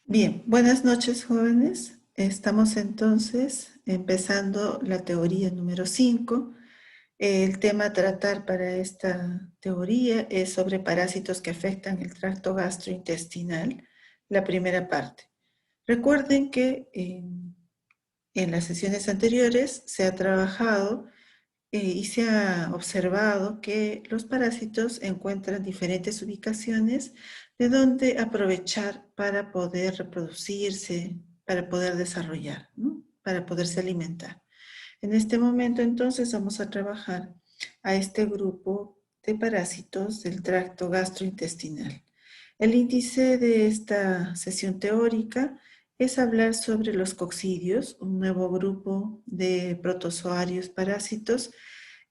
Bien, buenas noches, jóvenes. Estamos entonces empezando la teoría número 5. El tema a tratar para esta teoría es sobre parásitos que afectan el tracto gastrointestinal, la primera parte. Recuerden que en las sesiones anteriores se ha trabajado y se ha observado que los parásitos encuentran diferentes ubicaciones de donde aprovechar para poder reproducirse, para poder desarrollar, ¿no? Para poderse alimentar. En este momento entonces vamos a trabajar a este grupo de parásitos del tracto gastrointestinal. El índice de esta sesión teórica es hablar sobre los coccidios, un nuevo grupo de protozoarios parásitos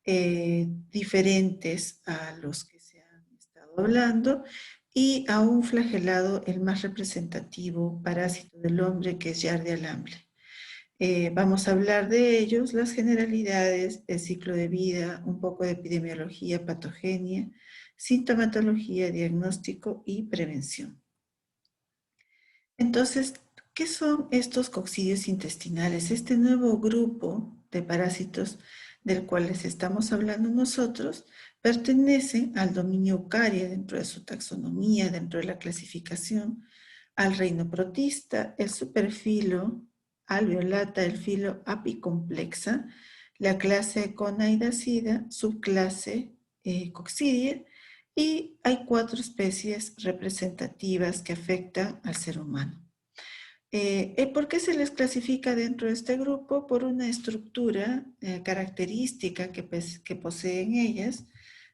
diferentes a los que se han estado hablando, y a un flagelado, el más representativo parásito del hombre, que es Giardia lamblia. Vamos a hablar de ellos, las generalidades, el ciclo de vida, un poco de epidemiología, patogenia, sintomatología, diagnóstico y prevención. Entonces, ¿qué son estos coccidios intestinales? Este nuevo grupo de parásitos del cual les estamos hablando nosotros pertenece al dominio Eukarya dentro de su taxonomía, dentro de la clasificación, al reino protista, el superfilo alveolata, el filo apicomplexa, la clase Conaidacida, subclase Coccidia, y hay 4 especies representativas que afectan al ser humano. ¿Por qué se les clasifica dentro de este grupo? Por una estructura característica que poseen ellas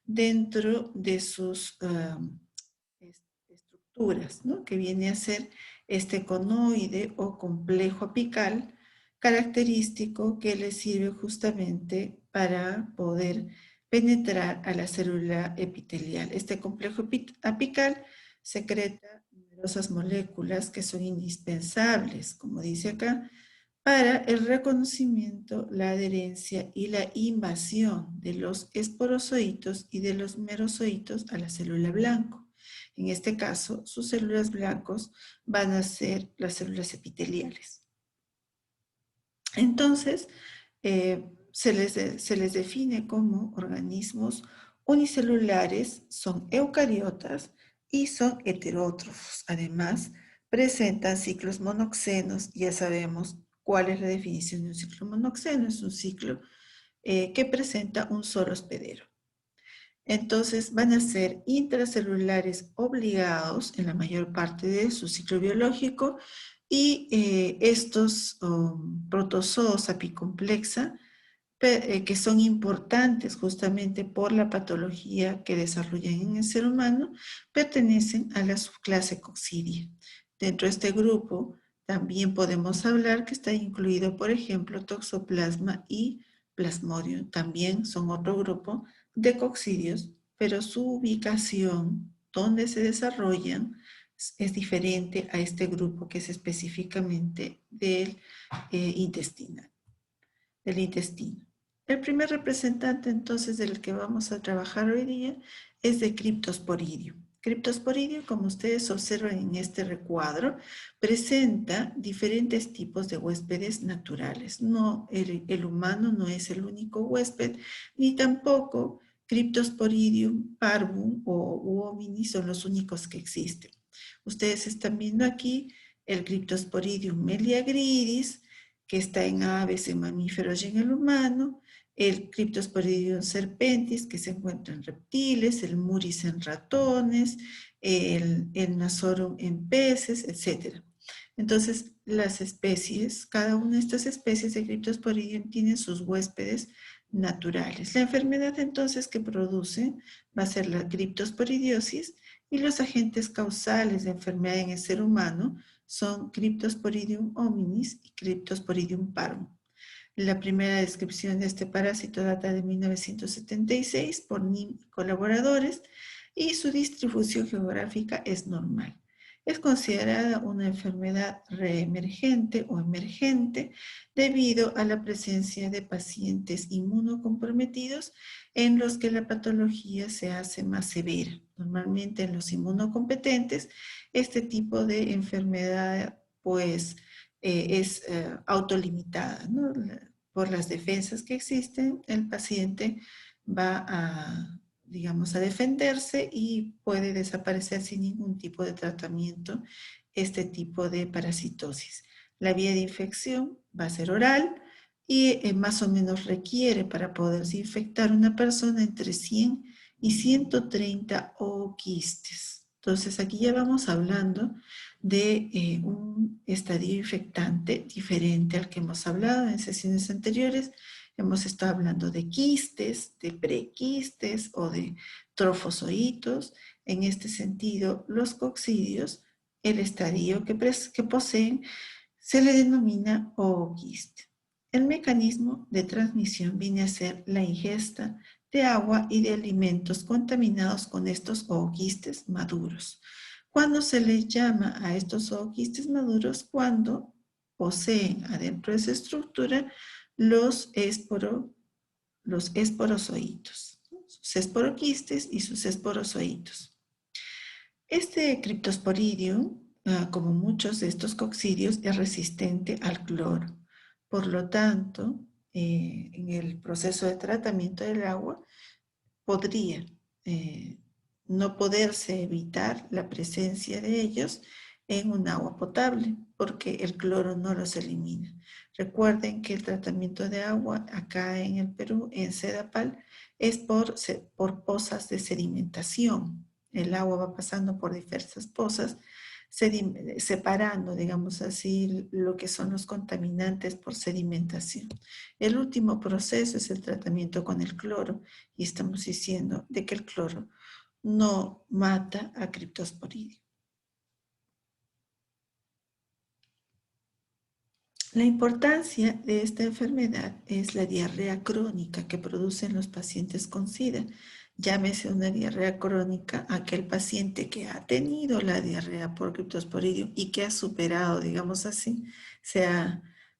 dentro de sus estructuras, ¿no? Que viene a ser este conoide o complejo apical característico que les sirve justamente para poder penetrar a la célula epitelial. Este complejo apical secreta numerosas moléculas que son indispensables, como dice acá, para el reconocimiento, la adherencia y la invasión de los esporozoitos y de los merozoitos a la célula blanco. En este caso, sus células blancos van a ser las células epiteliales. Entonces, se les define como organismos unicelulares, son eucariotas y son heterótrofos. Además, presentan ciclos monoxenos. Ya sabemos cuál es la definición de un ciclo monoxeno. Es un ciclo que presenta un solo hospedero. Entonces van a ser intracelulares obligados en la mayor parte de su ciclo biológico, y estos protozoos apicomplexa, que son importantes justamente por la patología que desarrollan en el ser humano, pertenecen a la subclase Coccidia. Dentro de este grupo también podemos hablar que está incluido, por ejemplo, Toxoplasma y Plasmodium. También son otro grupo de coccidios, pero su ubicación, donde se desarrollan, es diferente a este grupo que es específicamente del intestino. El primer representante entonces del que vamos a trabajar hoy día es de Cryptosporidium. Cryptosporidium, como ustedes observan en este recuadro, presenta diferentes tipos de huéspedes naturales. No, el humano no es el único huésped, ni tampoco Cryptosporidium parvum o hominis son los únicos que existen. Ustedes están viendo aquí el Cryptosporidium meleagridis, que está en aves, en mamíferos y en el humano, el Cryptosporidium serpentis, que se encuentra en reptiles, el muris en ratones, el nasorum en peces, etc. Entonces, las especies, cada una de estas especies de Cryptosporidium tienen sus huéspedes naturales. La enfermedad entonces que produce va a ser la criptosporidiosis, y los agentes causales de enfermedad en el ser humano son Cryptosporidium hominis y Cryptosporidium parvum. La primera descripción de este parásito data de 1976 por NIM y colaboradores, y su distribución geográfica es normal. es considerada una enfermedad reemergente o emergente debido a la presencia de pacientes inmunocomprometidos en los que la patología se hace más severa. Normalmente en los inmunocompetentes, este tipo de enfermedad pues es autolimitada, ¿no? Por las defensas que existen, el paciente va a, digamos, a defenderse y puede desaparecer sin ningún tipo de tratamiento este tipo de parasitosis. La vía de infección va a ser oral y más o menos requiere para poderse infectar una persona entre 100 y 130 ooquistes. Entonces aquí ya vamos hablando de un estadio infectante diferente al que hemos hablado en sesiones anteriores. Hemos estado hablando de quistes, de prequistes o de trofozoitos. En este sentido, los coccidios, el estadio que poseen, se le denomina ooquiste. El mecanismo de transmisión viene a ser la ingesta de agua y de alimentos contaminados con estos ooquistes maduros. ¿Cuándo se les llama a estos ooquistes maduros? Cuando poseen adentro de su estructura los esporozoitos, sus esporoquistes y sus esporozoitos. Este Cryptosporidium, como muchos de estos coccidios, es resistente al cloro. Por lo tanto, en el proceso de tratamiento del agua, podría no poderse evitar la presencia de ellos en un agua potable, porque el cloro no los elimina. Recuerden que el tratamiento de agua acá en el Perú, en Sedapal, es por pozas de sedimentación. El agua va pasando por diversas pozas, separando, digamos así, lo que son los contaminantes por sedimentación. El último proceso es el tratamiento con el cloro, y estamos diciendo de que el cloro no mata a Cryptosporidium. La importancia de esta enfermedad es la diarrea crónica que producen los pacientes con SIDA. Llámese una diarrea crónica a aquel paciente que ha tenido la diarrea por Cryptosporidium y que ha superado, digamos así,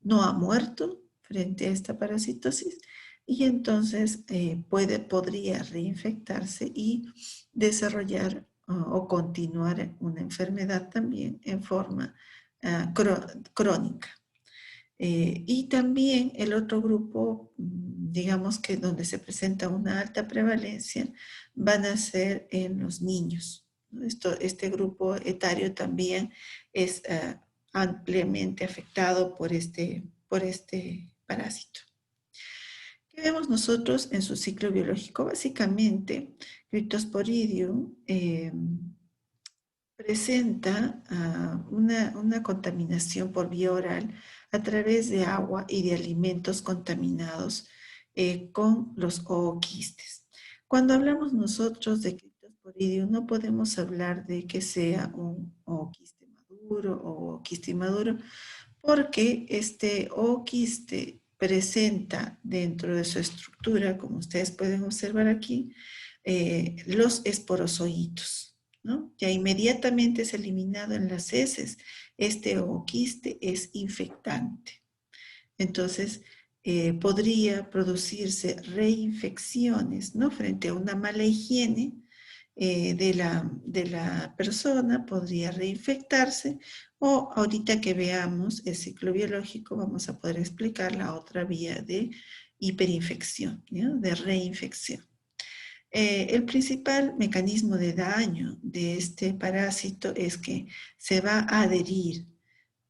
no ha muerto frente a esta parasitosis, y entonces podría reinfectarse y desarrollar o continuar una enfermedad también en forma crónica. Y también el otro grupo, digamos que donde se presenta una alta prevalencia, van a ser en los niños. Este grupo etario también es ampliamente afectado por este parásito. ¿Qué vemos nosotros en su ciclo biológico? Básicamente, Cryptosporidium presenta una contaminación por vía oral a través de agua y de alimentos contaminados con los ooquistes. Cuando hablamos nosotros de Cryptosporidium, no podemos hablar de que sea un ooquiste maduro o ooquiste inmaduro, porque este ooquiste presenta dentro de su estructura, como ustedes pueden observar aquí, los esporozoitos, ¿no? Ya inmediatamente es eliminado en las heces. Este ooquiste es infectante. Entonces, podría producirse reinfecciones, ¿no? Frente a una mala higiene de la persona, podría reinfectarse, o ahorita que veamos el ciclo biológico vamos a poder explicar la otra vía de hiperinfección, ¿no? De reinfección. El principal mecanismo de daño de este parásito es que se va a adherir,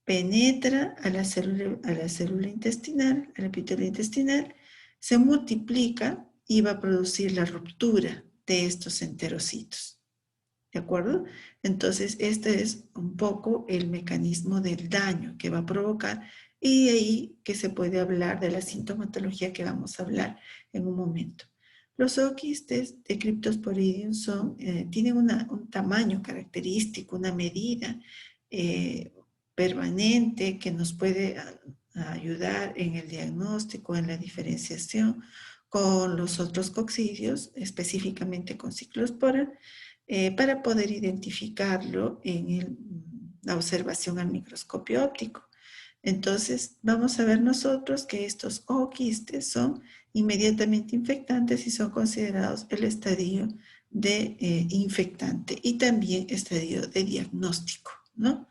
penetra a la célula intestinal, al epitelio intestinal, se multiplica y va a producir la ruptura de estos enterocitos. ¿De acuerdo? Entonces, este es un poco el mecanismo del daño que va a provocar, y de ahí que se puede hablar de la sintomatología que vamos a hablar en un momento. Los ooquistes de Cryptosporidium tienen un tamaño característico, una medida permanente que nos puede ayudar en el diagnóstico, en la diferenciación con los otros coccidios, específicamente con Cyclospora, para poder identificarlo en el la observación al microscopio óptico. Entonces, vamos a ver nosotros que estos ooquistes son inmediatamente infectantes y son considerados el estadio de infectante y también estadio de diagnóstico, ¿no?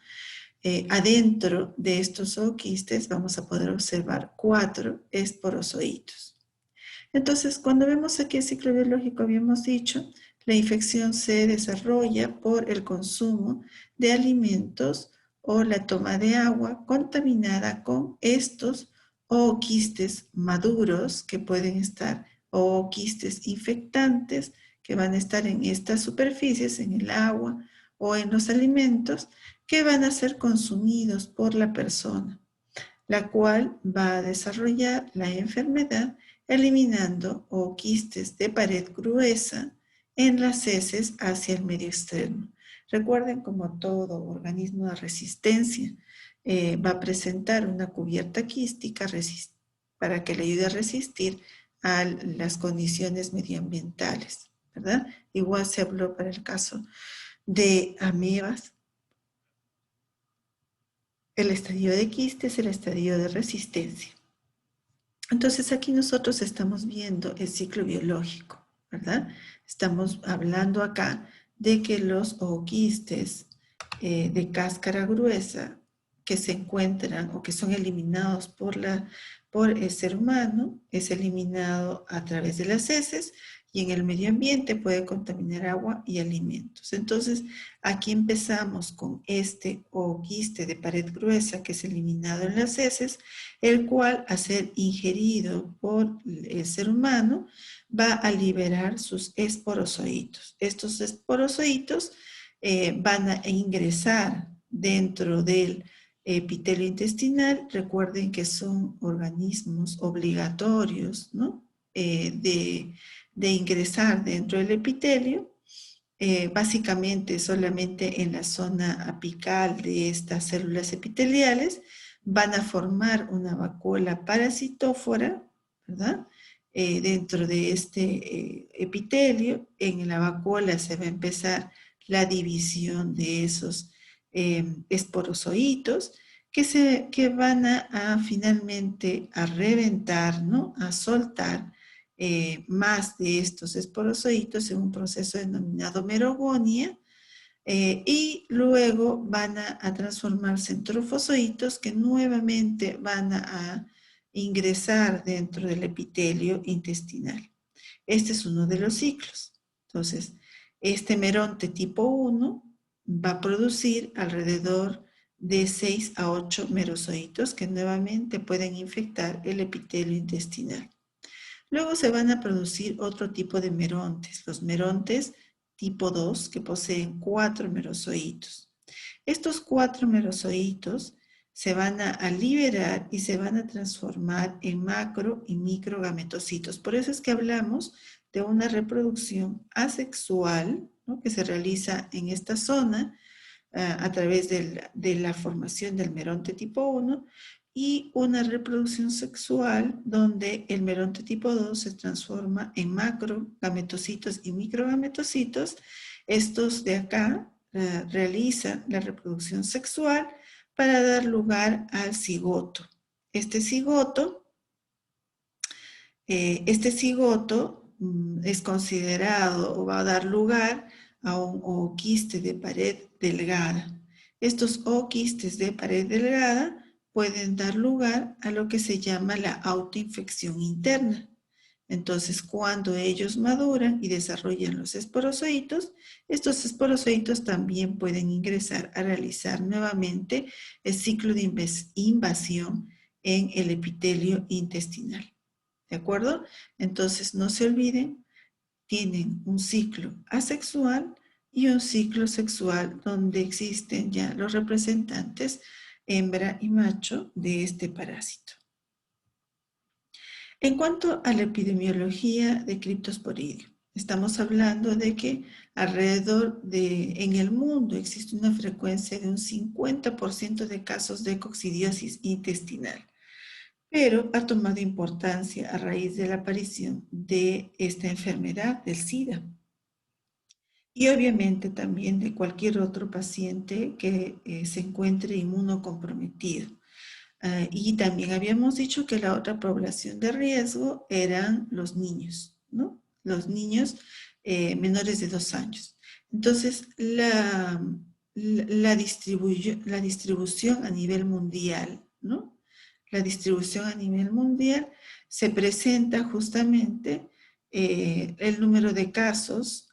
Adentro de estos ooquistes vamos a poder observar 4 esporozoitos. Entonces, cuando vemos aquí el ciclo biológico, habíamos dicho, la infección se desarrolla por el consumo de alimentos o la toma de agua contaminada con estos ooquistes maduros que pueden estar, o quistes infectantes que van a estar en estas superficies, en el agua o en los alimentos, que van a ser consumidos por la persona, la cual va a desarrollar la enfermedad eliminando ooquistes de pared gruesa en las heces hacia el medio externo. Recuerden, como todo organismo de resistencia, va a presentar una cubierta quística para que le ayude a resistir a las condiciones medioambientales, ¿verdad? Igual se habló para el caso de amebas. El estadio de quiste es el estadio de resistencia. Entonces aquí nosotros estamos viendo el ciclo biológico, ¿verdad? Estamos hablando acá de que los ooquistes de cáscara gruesa que se encuentran o que son eliminados por el ser humano, es eliminado a través de las heces y en el medio ambiente puede contaminar agua y alimentos. Entonces, aquí empezamos con este ooquiste de pared gruesa que es eliminado en las heces, el cual, a ser ingerido por el ser humano, va a liberar sus esporozoitos. Estos esporozoitos van a ingresar dentro del epitelio intestinal. Recuerden que son organismos obligatorios, ¿no? de ingresar dentro del epitelio, básicamente solamente en la zona apical de estas células epiteliales, van a formar una vacuola parasitófora, ¿verdad? Dentro de este epitelio, en la vacuola se va a empezar la división de esos esporozoitos que van a finalmente a reventar, ¿no? A soltar más de estos esporozoitos en un proceso denominado merogonia, y luego van a transformarse en trofozoitos que nuevamente van a ingresar dentro del epitelio intestinal. Este es uno de los ciclos. Entonces, este meronte tipo 1 va a producir alrededor de 6 a 8 merozoitos que nuevamente pueden infectar el epitelio intestinal. Luego se van a producir otro tipo de merontes, los merontes tipo 2, que poseen 4 merozoitos. Estos 4 merozoitos se van a liberar y se van a transformar en macro y microgametocitos. Por eso es que hablamos de una reproducción asexual, ¿no? Que se realiza en esta zona a través de la formación del meronte tipo 1, y una reproducción sexual donde el meronte tipo 2 se transforma en macrogametocitos y microgametocitos. Estos de acá realizan la reproducción sexual para dar lugar al cigoto. Este cigoto es considerado o va a dar lugar a un ooquiste de pared delgada. Estos ooquistes de pared delgada pueden dar lugar a lo que se llama la autoinfección interna. Entonces, cuando ellos maduran y desarrollan los esporozoitos, estos esporozoitos también pueden ingresar a realizar nuevamente el ciclo de invasión en el epitelio intestinal. ¿De acuerdo? Entonces, no se olviden, tienen un ciclo asexual y un ciclo sexual donde existen ya los representantes hembra y macho de este parásito. En cuanto a la epidemiología de Cryptosporidium, estamos hablando de que en el mundo existe una frecuencia de un 50% de casos de coccidiosis intestinal, pero ha tomado importancia a raíz de la aparición de esta enfermedad del SIDA. Y obviamente también de cualquier otro paciente que se encuentre inmunocomprometido. Y también habíamos dicho que la otra población de riesgo eran los niños, ¿no? Los niños menores de 2 años. Entonces, la distribución a nivel mundial, ¿no? La distribución a nivel mundial se presenta justamente el número de casos,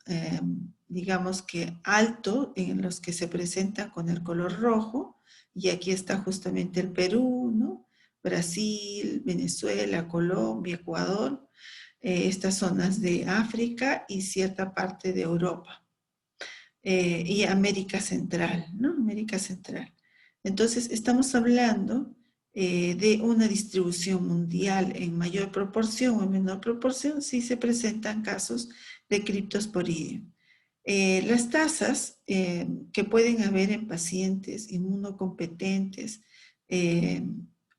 digamos que alto, en los que se presentan con el color rojo, y aquí está justamente el Perú, ¿no? Brasil, Venezuela, Colombia, Ecuador, estas zonas de África y cierta parte de Europa. Y América Central, ¿no? América Central. Entonces, estamos hablando de una distribución mundial en mayor proporción o en menor proporción si se presentan casos de criptosporidium. Las tasas que pueden haber en pacientes inmunocompetentes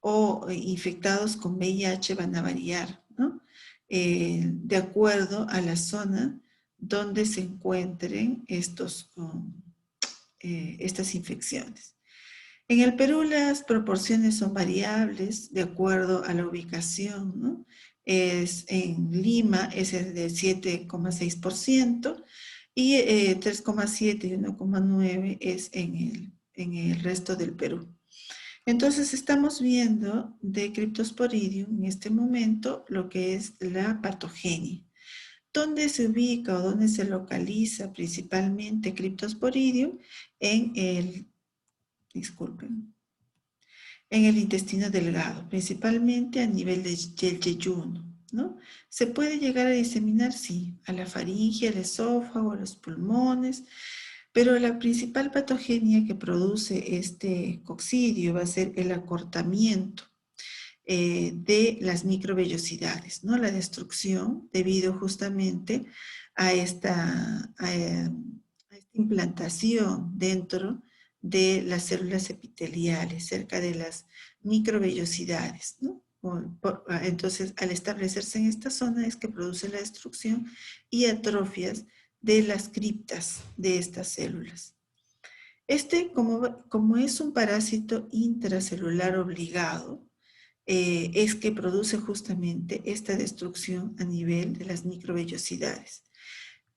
o infectados con VIH van a variar, ¿no? De acuerdo a la zona donde se encuentren estas infecciones. En el Perú las proporciones son variables de acuerdo a la ubicación, ¿no? En Lima es el de 7,6% y 3,7 y 1,9 es en el resto del Perú. Entonces estamos viendo de Cryptosporidium en este momento lo que es la patogenia. ¿Dónde se ubica o dónde se localiza principalmente Cryptosporidium? Disculpen, en el intestino delgado, principalmente a nivel del yeyuno, ¿no? ¿Se puede llegar a diseminar? Sí, a la faringe, al esófago, a los pulmones, pero la principal patogenia que produce este coccidio va a ser el acortamiento de las microvellosidades, ¿no? La destrucción debido justamente a esta implantación dentro de las células epiteliales, cerca de las microvellosidades, ¿no? Entonces, al establecerse en esta zona es que produce la destrucción y atrofias de las criptas de estas células. Como es un parásito intracelular obligado, es que produce justamente esta destrucción a nivel de las microvellosidades.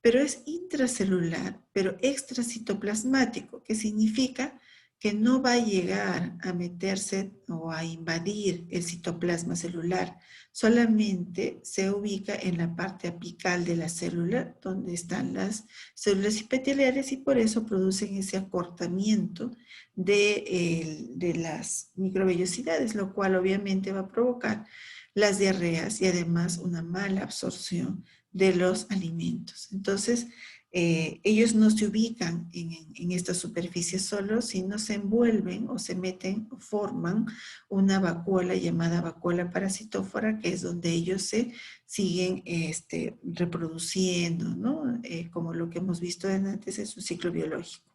Pero es intracelular, pero extracitoplasmático, que significa que no va a llegar a meterse o a invadir el citoplasma celular, solamente se ubica en la parte apical de la célula, donde están las células epiteliales y por eso producen ese acortamiento de las microvellosidades, lo cual obviamente va a provocar las diarreas y además una mala absorción de los alimentos. Entonces, ellos no se ubican en esta superficie solo, sino se envuelven o se meten o forman una vacuola llamada vacuola parasitófora, que es donde ellos se siguen reproduciendo, ¿no? Como lo que hemos visto antes en su ciclo biológico.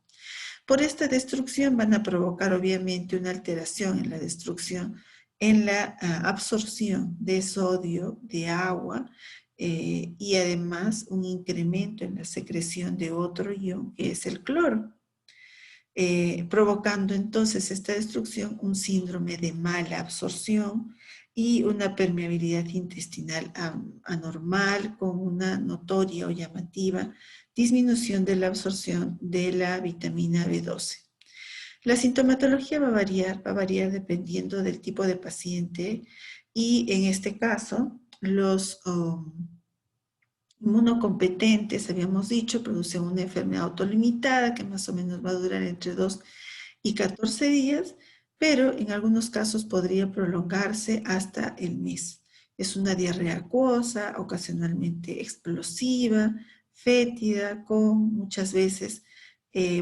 Por esta destrucción van a provocar obviamente una alteración en la destrucción, en la absorción de sodio, de agua, y además un incremento en la secreción de otro ion que es el cloro, provocando entonces esta destrucción un síndrome de mala absorción y una permeabilidad intestinal anormal con una notoria o llamativa disminución de la absorción de la vitamina B12. La sintomatología va a variar dependiendo del tipo de paciente y en este caso los inmunocompetentes, habíamos dicho, producen una enfermedad autolimitada que más o menos va a durar entre 2 y 14 días, pero en algunos casos podría prolongarse hasta el mes. Es una diarrea acuosa, ocasionalmente explosiva, fétida, con muchas veces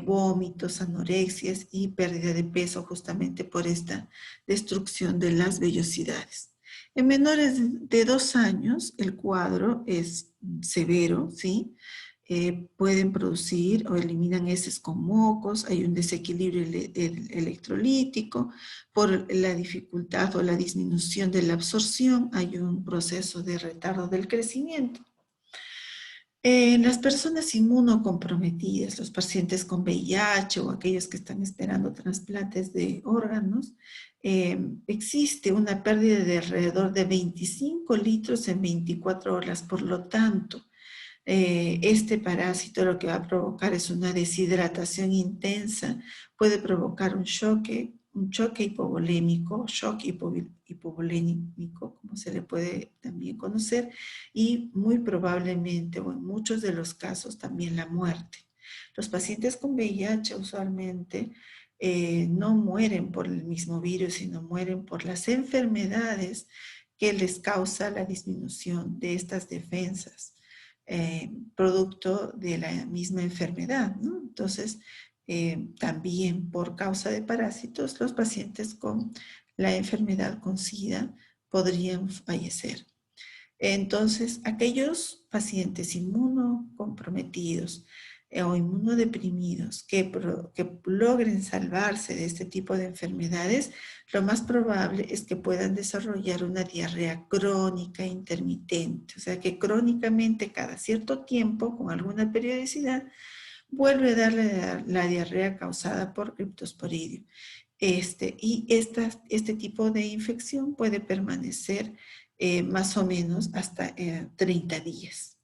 vómitos, anorexias y pérdida de peso justamente por esta destrucción de las vellosidades. En menores de 2 años el cuadro es severo, ¿sí? Pueden producir o eliminan heces con mocos, hay un desequilibrio electrolítico, por la dificultad o la disminución de la absorción, hay un proceso de retardo del crecimiento. En las personas inmunocomprometidas, los pacientes con VIH o aquellos que están esperando trasplantes de órganos, existe una pérdida de alrededor de 25 litros en 24 horas. Por lo tanto, este parásito lo que va a provocar es una deshidratación intensa, puede provocar un choque hipovolémico, hipovolémico, como se le puede también conocer, y muy probablemente, o en muchos de los casos, también la muerte. Los pacientes con VIH usualmente no mueren por el mismo virus, sino mueren por las enfermedades que les causa la disminución de estas defensas producto de la misma enfermedad, ¿no? Entonces, también por causa de parásitos, los pacientes con la enfermedad con SIDA podrían fallecer. Entonces, aquellos pacientes inmunocomprometidos o inmunodeprimidos que logren salvarse de este tipo de enfermedades, lo más probable es que puedan desarrollar una diarrea crónica intermitente, o sea que crónicamente cada cierto tiempo, con alguna periodicidad, vuelve a darle la diarrea causada por Cryptosporidium. Este tipo de infección puede permanecer más o menos hasta 30 días.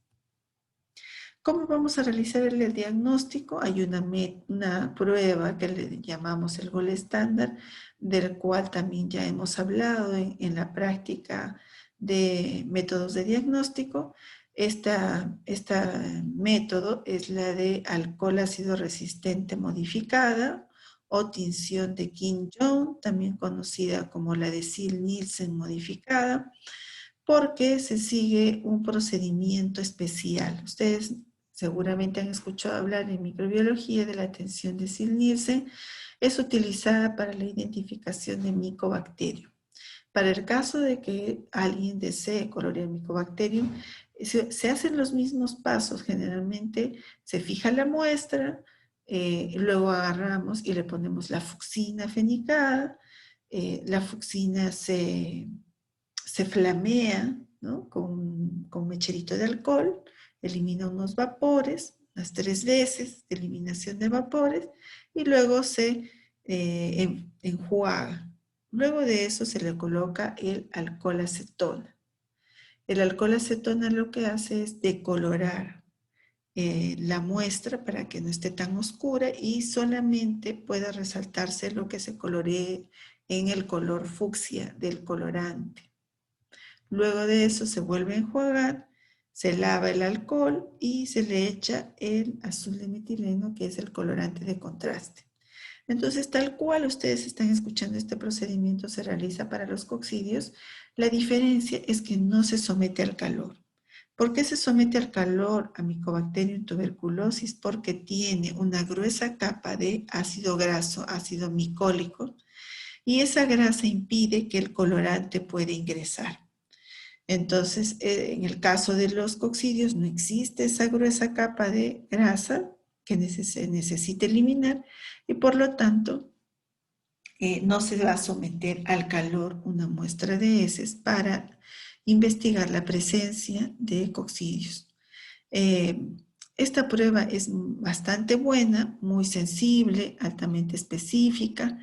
¿Cómo vamos a realizar el diagnóstico? Hay una prueba que le llamamos el gold estándar, del cual también ya hemos hablado en la práctica de métodos de diagnóstico. Este método es la de alcohol ácido resistente modificada o tinción de Kim-Jones, también conocida como la de Sil-Nielsen modificada, porque se sigue un procedimiento especial. Ustedes seguramente han escuchado hablar en microbiología de la tensión de Sil-Nielsen. Es utilizada para la identificación de micobacterium. Para el caso de que alguien desee colorear Mycobacterium, se hacen los mismos pasos. Generalmente se fija la muestra, luego agarramos y le ponemos la fucsina fenicada. La fucsina se flamea, ¿no? con mecherito de alcohol, elimina unos vapores, unas 3 veces de eliminación de vapores, y luego se enjuaga. Luego de eso se le coloca el alcohol acetona. El alcohol acetona lo que hace es decolorar la muestra para que no esté tan oscura y solamente pueda resaltarse lo que se coloree en el color fucsia del colorante. Luego de eso se vuelve a enjuagar, se lava el alcohol y se le echa el azul de metileno, que es el colorante de contraste. Entonces, tal cual ustedes están escuchando, este procedimiento se realiza para los coccidios. La diferencia es que no se somete al calor. ¿Por qué se somete al calor a Mycobacterium tuberculosis? Porque tiene una gruesa capa de ácido graso, ácido micólico, y esa grasa impide que el colorante pueda ingresar. Entonces, en el caso de los coccidios no existe esa gruesa capa de grasa que se necesita eliminar y por lo tanto no se va a someter al calor una muestra de heces para investigar la presencia de coccidios. Esta prueba es bastante buena, muy sensible, altamente específica.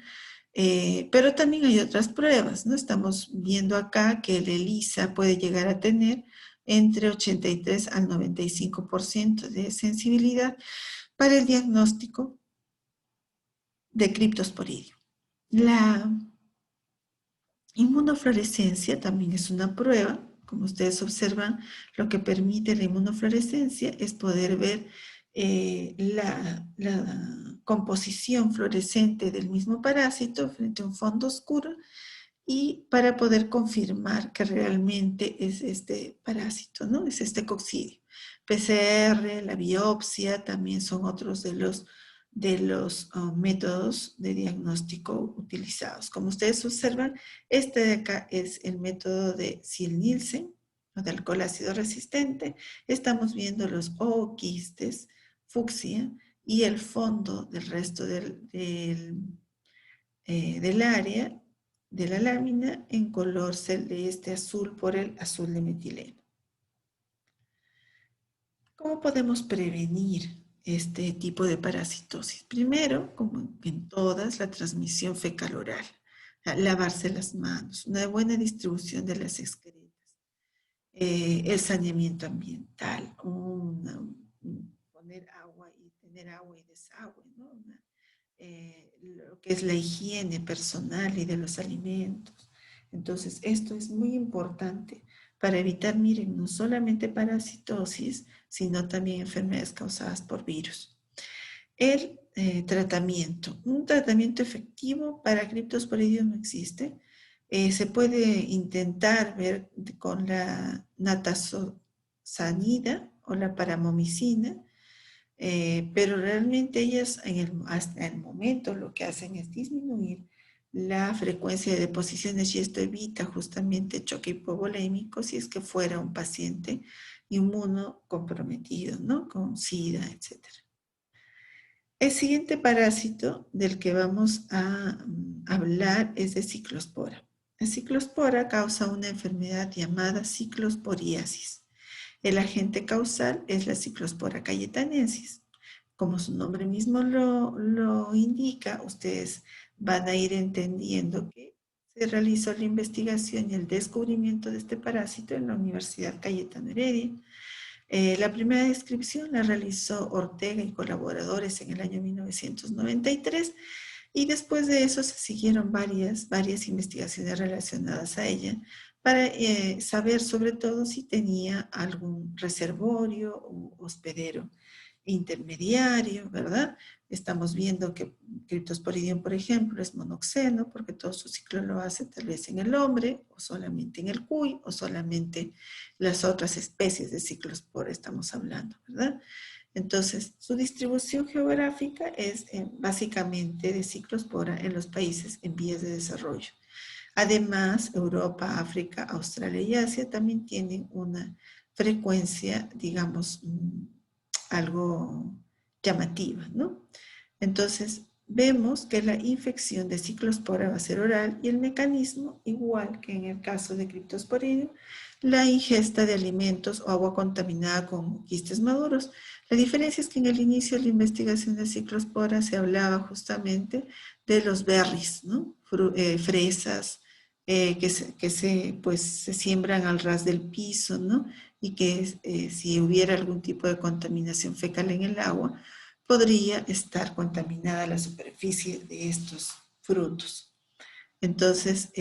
Pero también hay otras pruebas, ¿no? Estamos viendo acá que el ELISA puede llegar a tener entre 83 al 95% de sensibilidad para el diagnóstico de Cryptosporidium. La inmunofluorescencia también es una prueba. Como ustedes observan, lo que permite la inmunofluorescencia es poder ver la composición fluorescente del mismo parásito frente a un fondo oscuro y para poder confirmar que realmente es este parásito, ¿no? Es este coccidio. PCR, la biopsia también son otros de los métodos de diagnóstico utilizados. Como ustedes observan, este de acá es el método de Sil-Nielsen, o de alcohol ácido resistente. Estamos viendo los ooquistes fucsia y el fondo del resto del área de la lámina en color celeste azul por el azul de metileno. ¿Cómo podemos prevenir este tipo de parasitosis? Primero, como en todas, la transmisión fecal-oral, lavarse las manos, una buena distribución de las excretas, el saneamiento ambiental, poner agua y tener agua y desagüe, ¿no? Lo que es la higiene personal y de los alimentos. Entonces, esto es muy importante para evitar, miren, no solamente parasitosis, sino también enfermedades causadas por virus. El tratamiento. Un tratamiento efectivo para Cryptosporidium no existe. Se puede intentar ver con la natazosanida o la paramomicina, pero realmente ellas hasta el momento lo que hacen es disminuir la frecuencia de deposiciones y esto evita justamente choque hipovolémico si es que fuera un paciente inmunocomprometido, ¿no? Con SIDA, etc. El siguiente parásito del que vamos a hablar es de ciclospora. La ciclospora causa una enfermedad llamada ciclosporiasis. El agente causal es la Ciclospora cayetanensis. Como su nombre mismo lo indica, ustedes van a ir entendiendo que se realizó la investigación y el descubrimiento de este parásito en la Universidad Cayetano Heredia. La primera descripción la realizó Ortega y colaboradores en el año 1993 y después de eso se siguieron varias investigaciones relacionadas a ella para saber sobre todo si tenía algún reservorio o hospedero intermediario, ¿verdad? Estamos viendo que Cryptosporidium, por ejemplo, es monoxeno porque todo su ciclo lo hace tal vez en el hombre o solamente en el cuy o solamente las otras especies de ciclospora estamos hablando, ¿verdad? Entonces, su distribución geográfica es básicamente de ciclospora en los países en vías de desarrollo. Además, Europa, África, Australia y Asia también tienen una frecuencia, digamos, algo llamativa, ¿no? Entonces, vemos que la infección de ciclospora va a ser oral y el mecanismo, igual que en el caso de Cryptosporidium, la ingesta de alimentos o agua contaminada con quistes maduros. La diferencia es que en el inicio de la investigación de ciclospora se hablaba justamente de los berries, ¿no? Fresas, pues, se siembran al ras del piso, ¿no? Y que si hubiera algún tipo de contaminación fecal en el agua, podría estar contaminada la superficie de estos frutos. Entonces,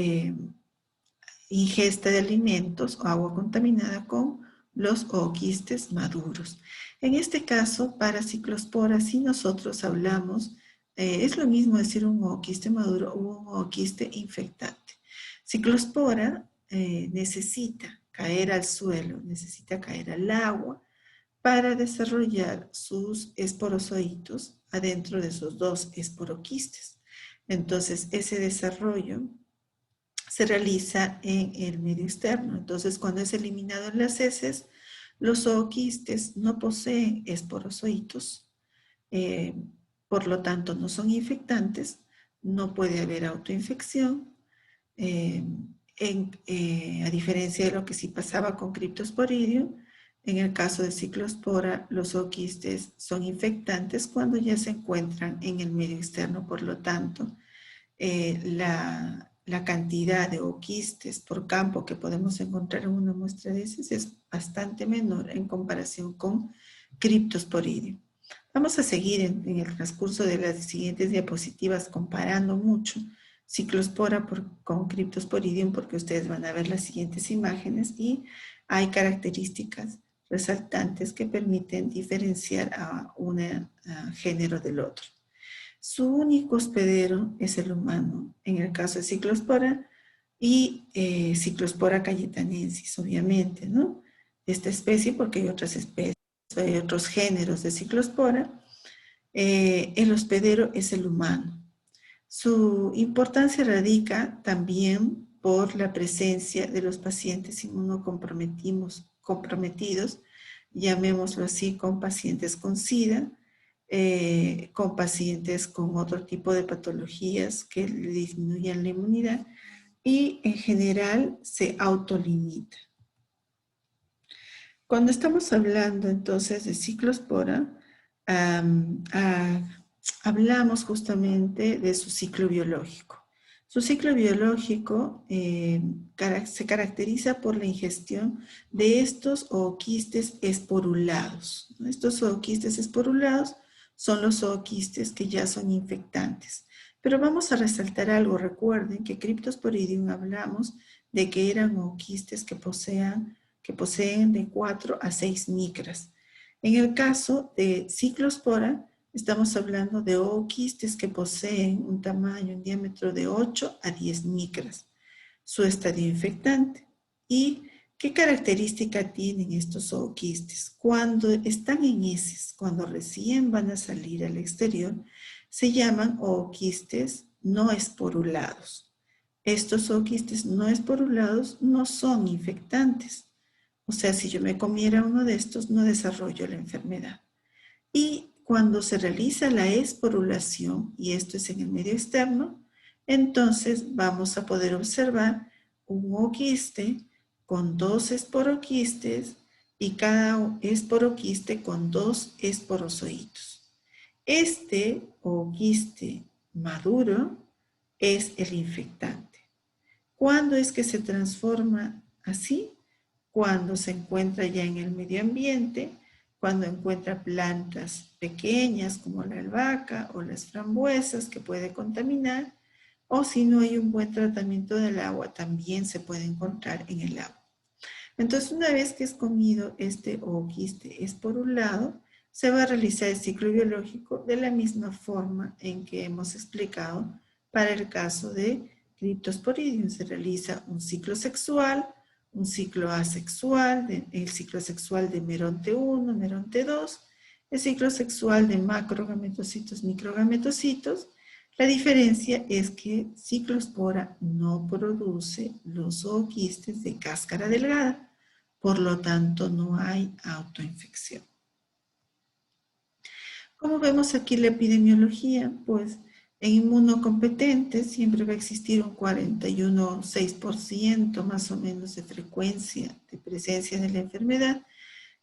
ingesta de alimentos o agua contaminada con los ooquistes maduros. En este caso, para ciclospora, si nosotros hablamos, es lo mismo decir un ooquiste maduro o un ooquiste infectante. Ciclospora necesita caer al suelo, necesita caer al agua para desarrollar sus esporozoitos adentro de esos dos esporoquistes. Entonces, ese desarrollo se realiza en el medio externo. Entonces, cuando es eliminado en las heces, los zooquistes no poseen esporozoitos, eh, por lo tanto no son infectantes, no puede haber autoinfección, a diferencia de lo que sí pasaba con Cryptosporidium. En el caso de ciclospora, los zooquistes son infectantes cuando ya se encuentran en el medio externo, por lo tanto, la cantidad de ooquistes por campo que podemos encontrar en una muestra de heces es bastante menor en comparación con Cryptosporidium. Vamos a seguir en el transcurso de las siguientes diapositivas comparando mucho ciclospora con Cryptosporidium porque ustedes van a ver las siguientes imágenes y hay características resaltantes que permiten diferenciar a un género del otro. Su único hospedero es el humano, en el caso de ciclospora y ciclospora cayetanensis, obviamente, ¿no? Esta especie, porque hay otras especies, hay otros géneros de ciclospora, el hospedero es el humano. Su importancia radica también por la presencia de los pacientes inmunocomprometidos, llamémoslo así, con pacientes con SIDA, con pacientes con otro tipo de patologías que le disminuyan la inmunidad y en general se autolimita. Cuando estamos hablando entonces de ciclospora, hablamos justamente de su ciclo biológico. Su ciclo biológico se caracteriza por la ingestión de estos ooquistes esporulados. Estos ooquistes esporulados son los ooquistes que ya son infectantes. Pero vamos a resaltar algo. Recuerden que Cryptosporidium hablamos de que eran ooquistes que poseen de 4 a 6 micras. En el caso de Ciclospora, estamos hablando de ooquistes que poseen un tamaño, un diámetro de 8 a 10 micras. Su estadio infectante. ¿Y qué característica tienen estos ooquistes? Cuando están en heces, cuando recién van a salir al exterior, se llaman ooquistes no esporulados. Estos ooquistes no esporulados no son infectantes. O sea, si yo me comiera uno de estos, no desarrollo la enfermedad. Y cuando se realiza la esporulación, y esto es en el medio externo, entonces vamos a poder observar un ooquiste con 2 esporoquistes y cada esporoquiste con 2 esporozoitos. Este ooquiste maduro es el infectante. ¿Cuándo es que se transforma así? Cuando se encuentra ya en el medio ambiente, cuando encuentra plantas pequeñas como la albahaca o las frambuesas que puede contaminar, o si no hay un buen tratamiento del agua, también se puede encontrar en el agua. Entonces, una vez que es comido este ooquiste esporulado, se va a realizar el ciclo biológico de la misma forma en que hemos explicado para el caso de Cryptosporidium. Se realiza un ciclo sexual, un ciclo asexual, el ciclo sexual de Meronte 1, Meronte 2, el ciclo sexual de macrogametocitos, microgametocitos. La diferencia es que Ciclospora no produce los ooquistes de cáscara delgada, por lo tanto no hay autoinfección. Como vemos aquí la epidemiología, pues en inmunocompetentes siempre va a existir un 41,6% más o menos de frecuencia de presencia de la enfermedad,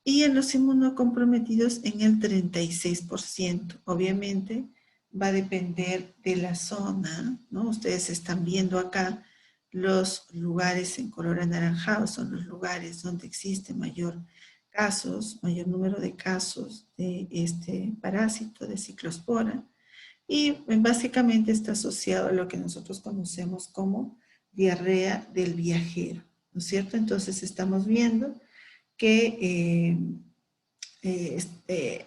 y en los inmunocomprometidos en el 36%. Obviamente va a depender de la zona, ¿no? Ustedes están viendo acá los lugares en color anaranjado, son los lugares donde existe mayor número de casos de este parásito de ciclospora, y básicamente está asociado a lo que nosotros conocemos como diarrea del viajero, ¿no es cierto? Entonces estamos viendo que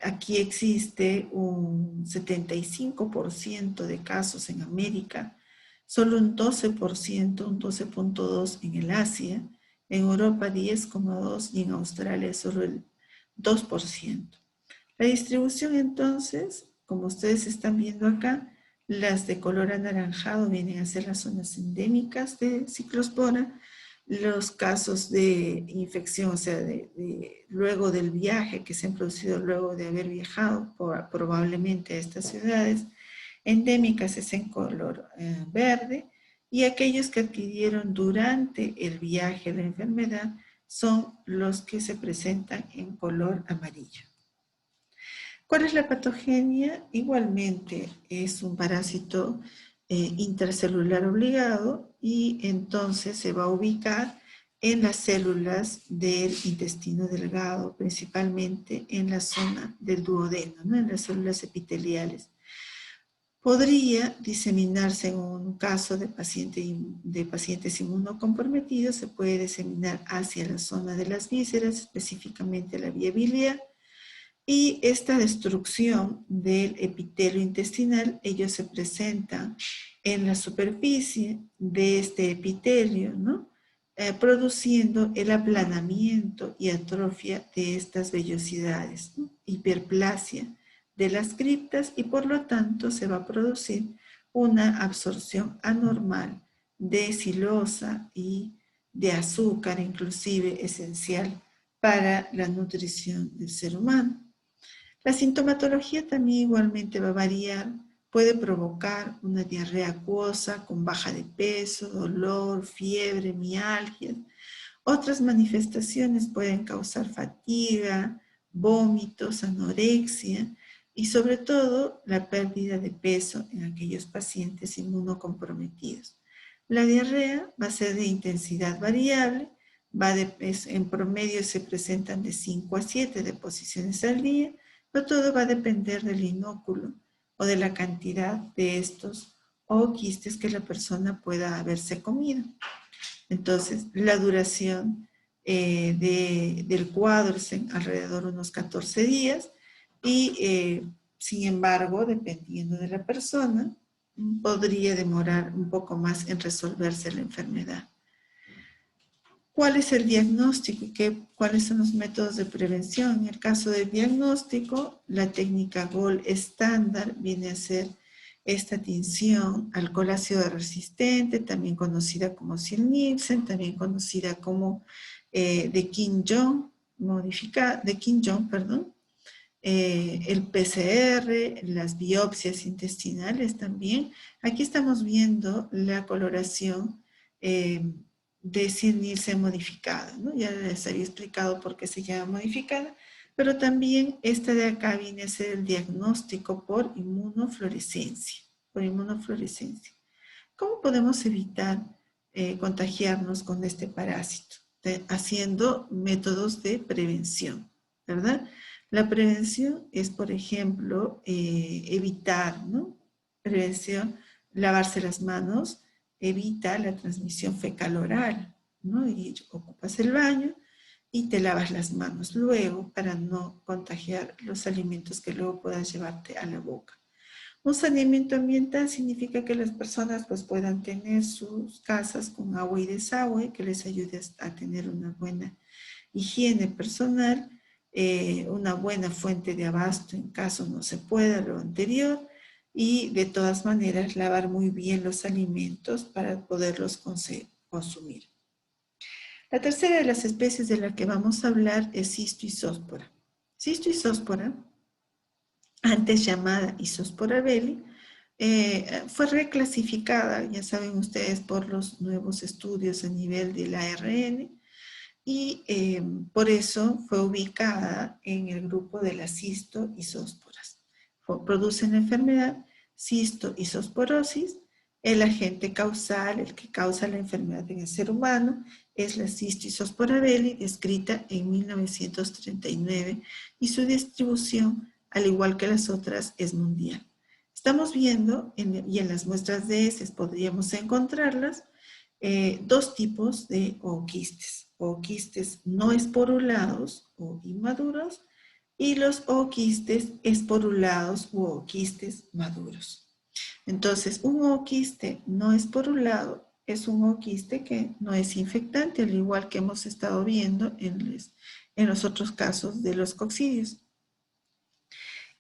aquí existe un 75% de casos en América, solo un 12%, un 12,2% en el Asia, en Europa 10,2% y en Australia solo el 2%. La distribución entonces, como ustedes están viendo acá, las de color anaranjado vienen a ser las zonas endémicas de ciclospora. Los casos de infección, o sea, luego del viaje que se han producido luego de haber viajado probablemente a estas ciudades endémicas, es en color verde, y aquellos que adquirieron durante el viaje la enfermedad son los que se presentan en color amarillo. ¿Cuál es la patogenia? Igualmente es un parásito intracelular obligado, y entonces se va a ubicar en las células del intestino delgado, principalmente en la zona del duodeno, ¿no? En las células epiteliales. Podría diseminarse en un caso de pacientes inmunocomprometidos, se puede diseminar hacia la zona de las vísceras, específicamente la vía biliar. Y esta destrucción del epitelio intestinal, ellos se presentan en la superficie de este epitelio, ¿no? Produciendo el aplanamiento y atrofia de estas vellosidades, ¿no? Hiperplasia de las criptas, y por lo tanto se va a producir una absorción anormal de silosa y de azúcar, inclusive esencial para la nutrición del ser humano. La sintomatología también igualmente va a variar. Puede provocar una diarrea acuosa con baja de peso, dolor, fiebre, mialgia, Otras manifestaciones pueden causar fatiga, vómitos, anorexia y sobre todo la pérdida de peso en aquellos pacientes inmunocomprometidos. La diarrea va a ser de intensidad variable, en promedio se presentan de 5 a 7 deposiciones al día, pero todo va a depender del inóculo o de la cantidad de estos o quistes que la persona pueda haberse comido. Entonces, la duración del cuadro es en alrededor de unos 14 días y, sin embargo, dependiendo de la persona, podría demorar un poco más en resolverse la enfermedad. ¿Cuál es el diagnóstico y cuáles son los métodos de prevención? En el caso del diagnóstico, la técnica GOLD estándar viene a ser esta tinción alcohol ácido resistente, también conocida como Ziel-Nielsen, también conocida como de Kim-Jong, el PCR, las biopsias intestinales también. Aquí estamos viendo la coloración de Ziel-Nielsen modificada, ¿no? Ya les había explicado por qué se llama modificada, pero también esta de acá viene a ser el diagnóstico por inmunofluorescencia. ¿Cómo podemos evitar contagiarnos con este parásito? Haciendo métodos de prevención, ¿verdad? La prevención es, por ejemplo, evitar, ¿no? Prevención, lavarse las manos, evita la transmisión fecal-oral, ¿no? Y ocupas el baño y te lavas las manos luego para no contagiar los alimentos que luego puedas llevarte a la boca. Un saneamiento ambiental significa que las personas pues, puedan tener sus casas con agua y desagüe, que les ayude a tener una buena higiene personal, una buena fuente de abasto en caso no se pueda lo anterior, y de todas maneras lavar muy bien los alimentos para poderlos consumir. La tercera de las especies de la que vamos a hablar es Schistosospora. Schistosospora, antes llamada Isospora belli, fue reclasificada, ya saben ustedes, por los nuevos estudios a nivel del ARN, y por eso fue ubicada en el grupo de las cistoisósporas. Producen la enfermedad cistoisosporosis. El agente causal, el que causa la enfermedad en el ser humano, es la Schistosospora belli, descrita en 1939, y su distribución, al igual que las otras, es mundial. Estamos viendo, y en las muestras de heces podríamos encontrarlas, dos tipos de ooquistes. Ooquistes no esporulados o inmaduros y los ooquistes esporulados u ooquistes maduros. Entonces, un ooquiste no esporulado es un ooquiste que no es infectante, al igual que hemos estado viendo en los otros casos de los coccidios.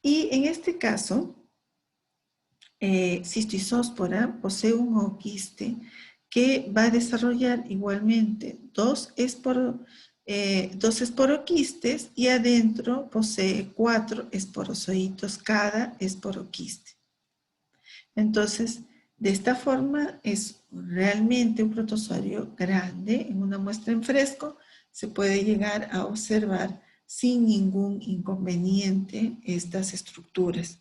Y en este caso, Schistosospora posee un ooquiste que va a desarrollar igualmente dos esporoquistes y adentro posee 4 esporozoitos cada esporoquiste. Entonces, de esta forma es realmente un protozoario grande. En una muestra en fresco se puede llegar a observar sin ningún inconveniente estas estructuras.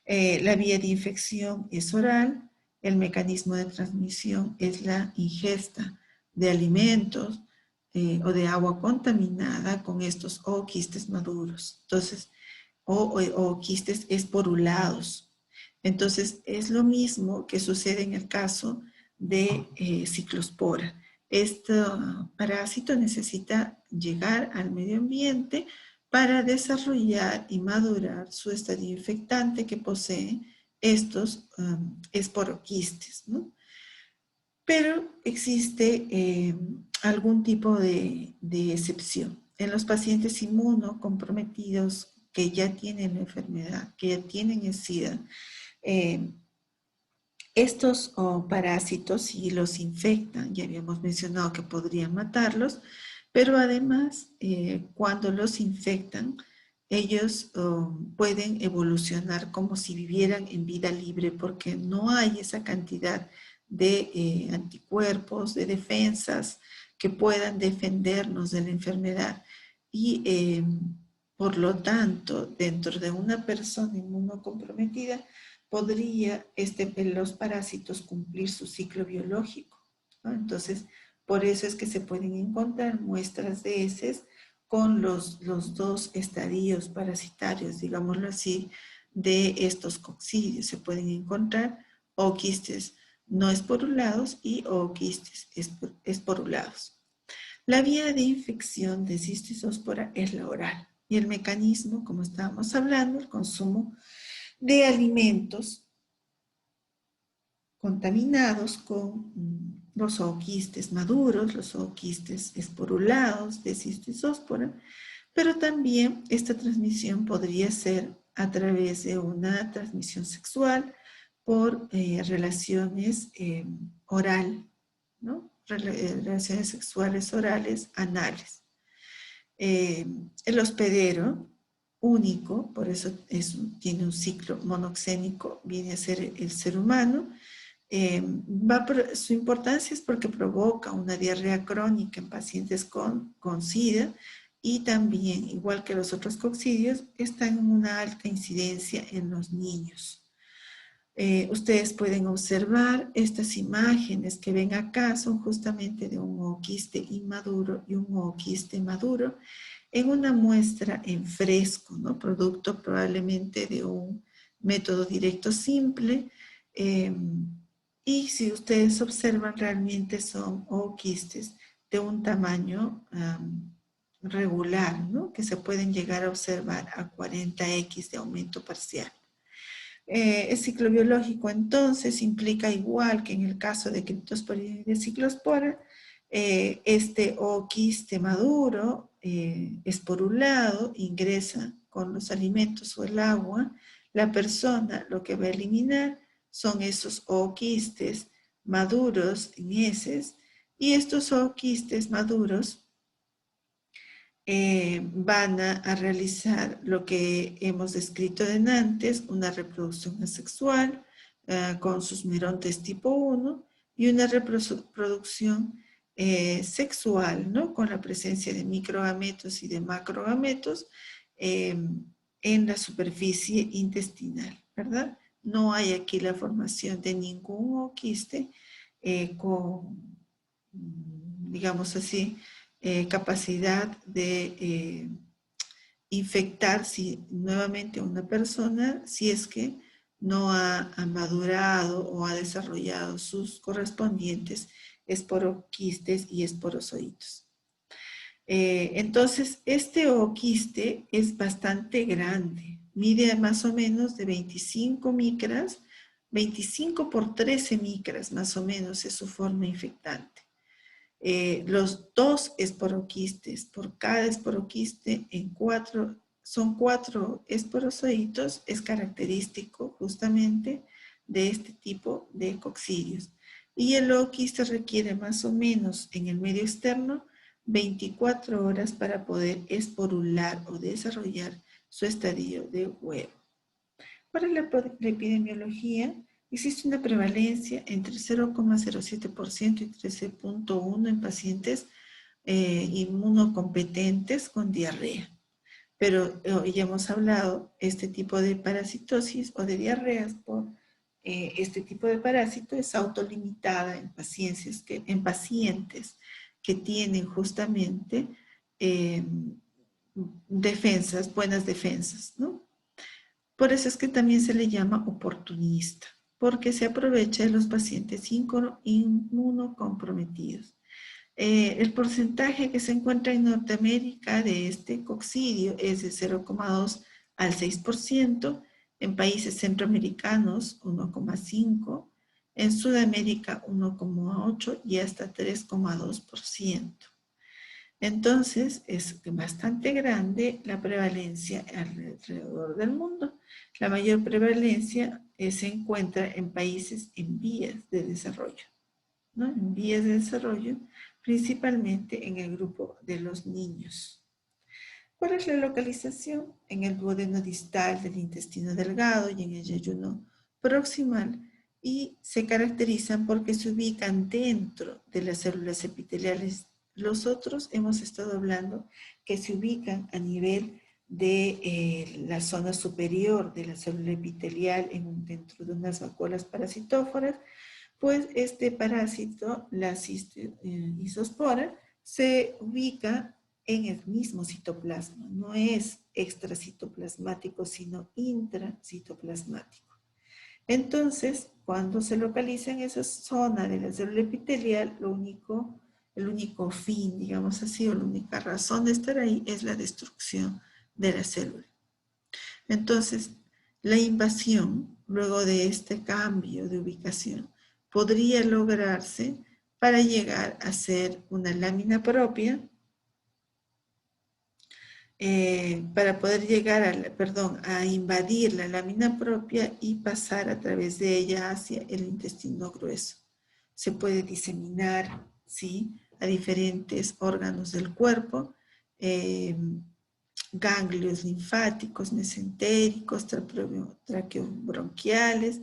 La vía de infección es oral, el mecanismo de transmisión es la ingesta de alimentos o de agua contaminada con estos ooquistes maduros, entonces, o quistes esporulados. Entonces, es lo mismo que sucede en el caso de ciclospora. Este parásito necesita llegar al medio ambiente para desarrollar y madurar su estadio infectante que posee estos esporoquistes, ¿no? Pero existe algún tipo de excepción. En los pacientes inmunocomprometidos que ya tienen la enfermedad, que ya tienen el SIDA, estos parásitos, si los infectan, ya habíamos mencionado que podrían matarlos, pero además, cuando los infectan, ellos pueden evolucionar como si vivieran en vida libre porque no hay esa cantidad de anticuerpos, de defensas que puedan defendernos de la enfermedad. Y por lo tanto, dentro de una persona inmunocomprometida, podría los parásitos cumplir su ciclo biológico, ¿no? Entonces, por eso es que se pueden encontrar muestras de heces con los dos estadios parasitarios, digámoslo así, de estos coccidios. Se pueden encontrar ooquistes no esporulados y ooquistes esporulados. La vía de infección de cistizospora es la oral y el mecanismo, como estábamos hablando, el consumo de alimentos contaminados con los ooquistes maduros, los ooquistes esporulados de cistizospora, pero también esta transmisión podría ser a través de una transmisión sexual por relaciones oral, ¿no? Relaciones sexuales orales anales. El hospedero único, por eso tiene un ciclo monoxénico, viene a ser el ser humano. Su importancia es porque provoca una diarrea crónica en pacientes con SIDA y también, igual que los otros coccidios, están en una alta incidencia en los niños. Ustedes pueden observar estas imágenes que ven acá, son justamente de un ooquiste inmaduro y un ooquiste maduro en una muestra en fresco, ¿no? Producto probablemente de un método directo simple. Y si ustedes observan, realmente son ooquistes de un tamaño regular, ¿no? Que se pueden llegar a observar a 40x de aumento parcial. El ciclo biológico entonces implica, igual que en el caso de Cryptosporidium y de Ciclospora, este ooquiste maduro, esporulado, ingresa con los alimentos o el agua. La persona lo que va a eliminar son esos ooquistes maduros en heces, y estos ooquistes maduros van a realizar lo que hemos descrito antes, una reproducción asexual con sus merontes tipo 1 y una reproducción sexual, ¿no? Con la presencia de microgametos y de macrogametos en la superficie intestinal, ¿verdad? No hay aquí la formación de ningún ooquiste con, digamos así, capacidad de infectar nuevamente a una persona si es que no ha madurado o ha desarrollado sus correspondientes esporoquistes y esporozoitos. Entonces, este ooquiste es bastante grande, mide más o menos de 25 micras, 25 por 13 micras más o menos es su forma infectante. Los dos esporoquistes por cada esporoquiste son 4 esporozoitos, es característico justamente de este tipo de coccidios. Y el ooquiste requiere más o menos en el medio externo 24 horas para poder esporular o desarrollar su estadio de huevo. Para la epidemiología, existe una prevalencia entre 0,07% y 13,1% en pacientes inmunocompetentes con diarrea. Pero ya hemos hablado, este tipo de parasitosis o de diarreas por este tipo de parásito es autolimitada en pacientes que tienen justamente buenas defensas, ¿no? Por eso es que también se le llama oportunista, porque se aprovecha de los pacientes inmunocomprometidos. El porcentaje que se encuentra en Norteamérica de este coccidio es de 0,2 al 6%, en países centroamericanos 1,5%, en Sudamérica 1,8% y hasta 3,2%. Entonces, es bastante grande la prevalencia alrededor del mundo. La mayor prevalencia se encuentra en países en vías de desarrollo, ¿no? En vías de desarrollo, principalmente en el grupo de los niños. ¿Cuál es la localización? En el duodeno distal del intestino delgado y en el yeyuno proximal, y se caracterizan porque se ubican dentro de las células epiteliales Los otros hemos estado hablando que se ubican a nivel de la zona superior de la célula epitelial dentro de unas vacuolas parasitóforas, pues este parásito, la isospora, se ubica en el mismo citoplasma, no es extracitoplasmático, sino intracitoplasmático. Entonces, cuando se localiza en esa zona de la célula epitelial, el único fin, digamos así, o la única razón de estar ahí es la destrucción de la célula. Entonces, la invasión, luego de este cambio de ubicación, podría lograrse para llegar a ser una lámina propia, para poder llegar a invadir la lámina propia y pasar a través de ella hacia el intestino grueso. Se puede diseminar, ¿sí?, a diferentes órganos del cuerpo, ganglios linfáticos, mesentéricos, traqueobronquiales.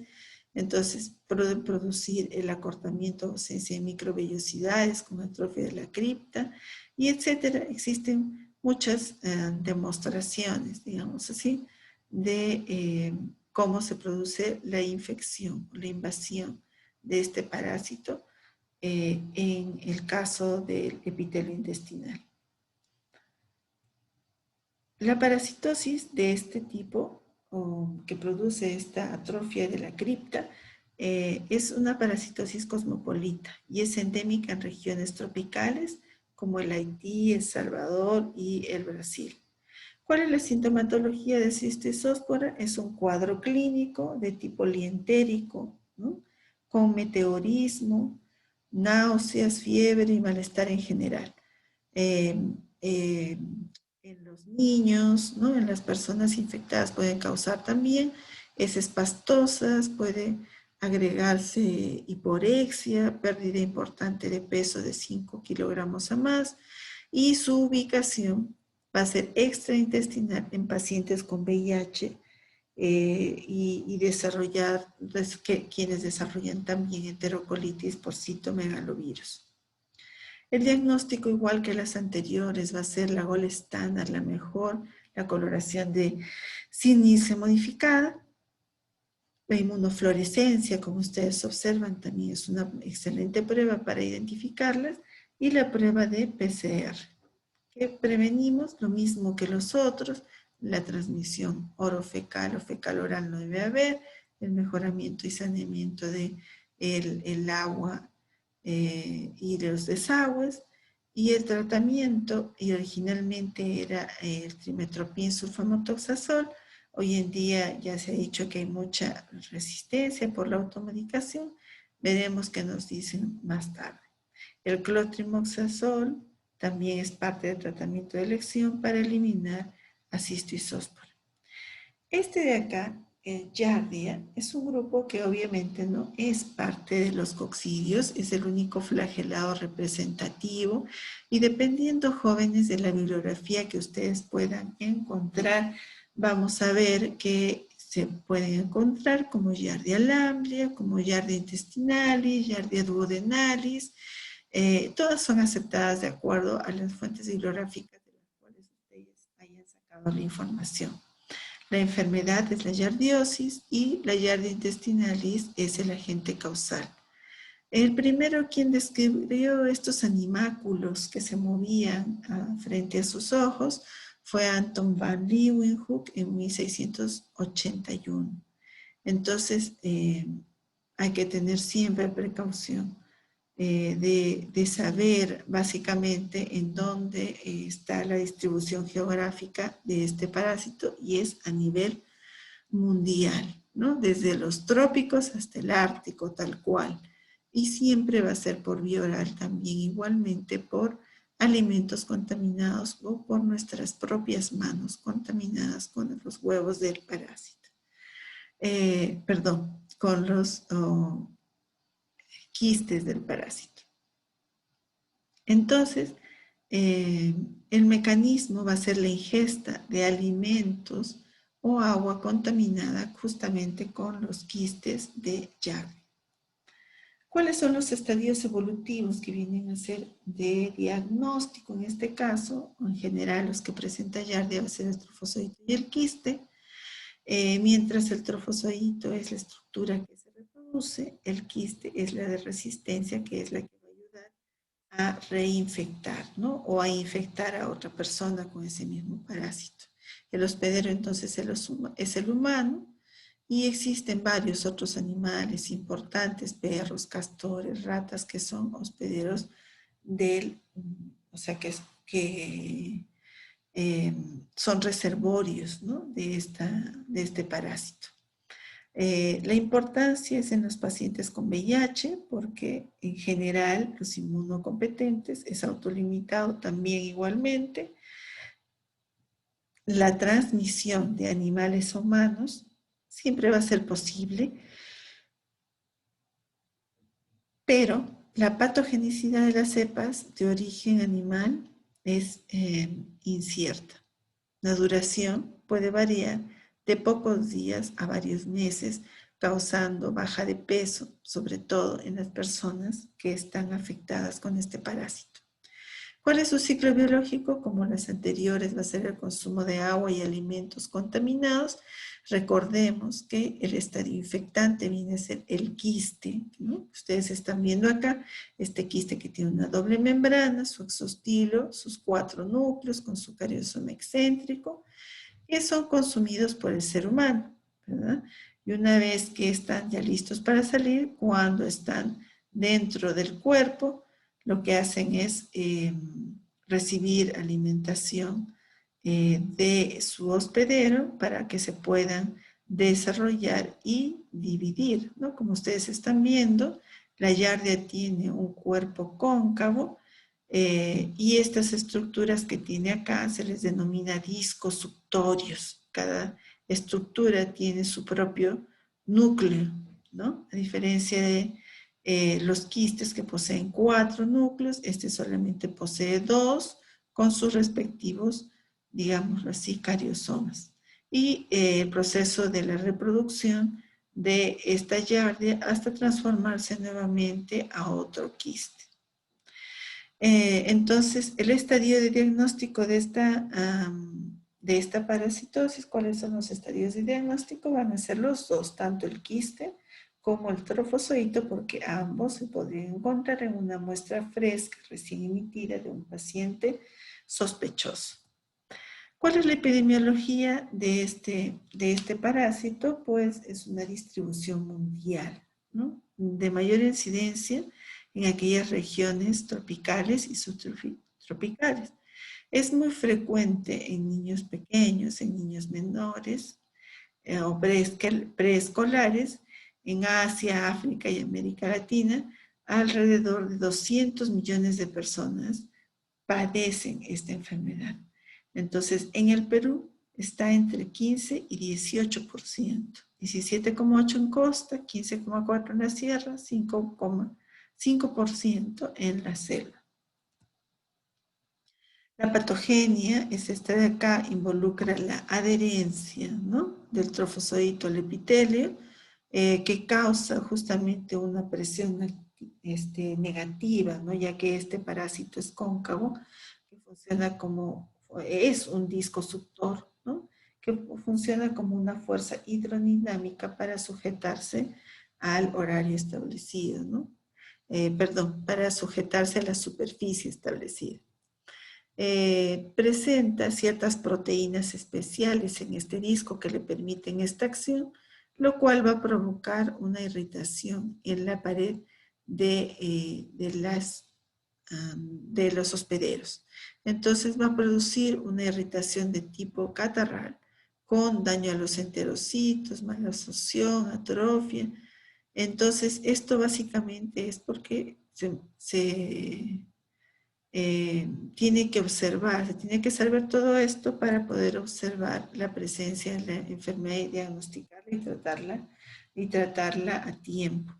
Entonces, pueden producir el acortamiento o ausencia de microvellosidades con atrofia de la cripta, y etcétera. Existen muchas demostraciones, digamos así, de cómo se produce la infección, la invasión de este parásito en el caso del epitelio intestinal. La parasitosis de este tipo, que produce esta atrofia de la cripta, es una parasitosis cosmopolita y es endémica en regiones tropicales como el Haití, El Salvador y el Brasil. ¿Cuál es la sintomatología de cistiosóspora? Es un cuadro clínico de tipo lientérico, ¿no?, con meteorismo, náuseas, fiebre y malestar en general. En los niños, ¿no?, en las personas infectadas pueden causar también heces pastosas, puede agregarse hiporexia, pérdida importante de peso de 5 kilogramos a más, y su ubicación va a ser extraintestinal en pacientes con VIH y quienes desarrollan también enterocolitis por citomegalovirus. El diagnóstico, igual que las anteriores, va a ser la gold estándar, la mejor, la coloración de sílice modificada. La inmunofluorescencia, como ustedes observan, también es una excelente prueba para identificarlas, y la prueba de PCR, que prevenimos lo mismo que los otros. La transmisión orofecal o fecal-oral no debe haber, el mejoramiento y saneamiento del agua y de los desagües, y el tratamiento, y originalmente era el trimestoprim sulfamotoxazol. Hoy en día ya se ha dicho que hay mucha resistencia por la automedicación. Veremos qué nos dicen más tarde. El clotrimoxazol también es parte del tratamiento de elección para eliminar a cistiosóspora. Este de acá, el Giardia, es un grupo que obviamente no es parte de los coccidios, es el único flagelado representativo, y dependiendo, jóvenes, de la bibliografía que ustedes puedan encontrar, vamos a ver que se pueden encontrar como Giardia lamblia, como Giardia intestinalis, Giardia duodenalis. Todas son aceptadas de acuerdo a las fuentes bibliográficas de las cuales ustedes hayan sacado la información. La enfermedad es la giardiosis y la Giardia intestinalis es el agente causal. El primero quien describió estos animáculos que se movían frente a sus ojos fue Anton van Leeuwenhoek en 1681. Entonces, hay que tener siempre precaución de saber básicamente en dónde está la distribución geográfica de este parásito, y es a nivel mundial, ¿no?, desde los trópicos hasta el Ártico, tal cual. Y siempre va a ser por vía oral también, igualmente por alimentos contaminados o por nuestras propias manos contaminadas con los huevos del parásito. Con los quistes del parásito. Entonces, el mecanismo va a ser la ingesta de alimentos o agua contaminada justamente con los quistes de Giardia. ¿Cuáles son los estadios evolutivos que vienen a ser de diagnóstico? En este caso, en general, los que presenta Yardia va a ser el trofozoito y el quiste, mientras el trofozoito es la estructura que se reproduce, el quiste es la de resistencia, que es la que va a ayudar a reinfectar, ¿no? O a infectar a otra persona con ese mismo parásito. El hospedero entonces es el humano, y existen varios otros animales importantes, perros, castores, ratas, que son hospederos del, o sea, que son reservorios, ¿no?, de este parásito. La importancia es en los pacientes con VIH, porque en general los inmunocompetentes es autolimitado también igualmente. La transmisión de animales a humanos siempre va a ser posible, pero la patogenicidad de las cepas de origen animal es incierta. La duración puede variar de pocos días a varios meses, causando baja de peso, sobre todo en las personas que están afectadas con este parásito. ¿Cuál es su ciclo biológico? Como las anteriores, va a ser el consumo de agua y alimentos contaminados. Recordemos que el estadio infectante viene a ser el quiste, ¿no? Ustedes están viendo acá este quiste que tiene una doble membrana, su exostilo, sus 4 núcleos con su cariosoma excéntrico, que son consumidos por el ser humano, ¿verdad? Y una vez que están ya listos para salir, cuando están dentro del cuerpo, lo que hacen es recibir alimentación de su hospedero para que se puedan desarrollar y dividir, ¿no? Como ustedes están viendo, la yardia tiene un cuerpo cóncavo, y estas estructuras que tiene acá se les denomina discos suctorios. Cada estructura tiene su propio núcleo, ¿no? A diferencia de los quistes, que poseen 4 núcleos, este solamente posee 2 con sus respectivos, digámoslo así, cariosomas. Y el proceso de la reproducción de esta yardia hasta transformarse nuevamente a otro quiste. Entonces, el estadio de diagnóstico de esta parasitosis, ¿cuáles son los estadios de diagnóstico? Van a ser los dos, tanto el quiste como el trofozoito, porque ambos se podrían encontrar en una muestra fresca, recién emitida de un paciente sospechoso. ¿Cuál es la epidemiología de este parásito? Pues es una distribución mundial, ¿no? De mayor incidencia en aquellas regiones tropicales y subtropicales. Es muy frecuente en niños pequeños, en niños menores o preescolares, en Asia, África y América Latina. Alrededor de 200 millones de personas padecen esta enfermedad. Entonces, en el Perú está entre 15 y 18%. 17,8% en costa, 15,4% en la sierra, 5,5% en la selva. La patogenia es esta de acá, involucra la adherencia, ¿no?, del trofozoito al epitelio, que causa justamente una presión negativa, ¿no?, ya que este parásito es cóncavo, que funciona como, es un disco suctor, ¿no?, que funciona como una fuerza hidrodinámica para sujetarse al horario establecido, ¿no? Para sujetarse a la superficie establecida. Presenta ciertas proteínas especiales en este disco que le permiten esta acción, lo cual va a provocar una irritación en la pared de los hospederos. Entonces va a producir una irritación de tipo catarral con daño a los enterocitos, malabsorción, atrofia. Entonces esto básicamente es porque tiene se tiene que saber todo esto para poder observar la presencia de la enfermedad y diagnosticarla y tratarla a tiempo.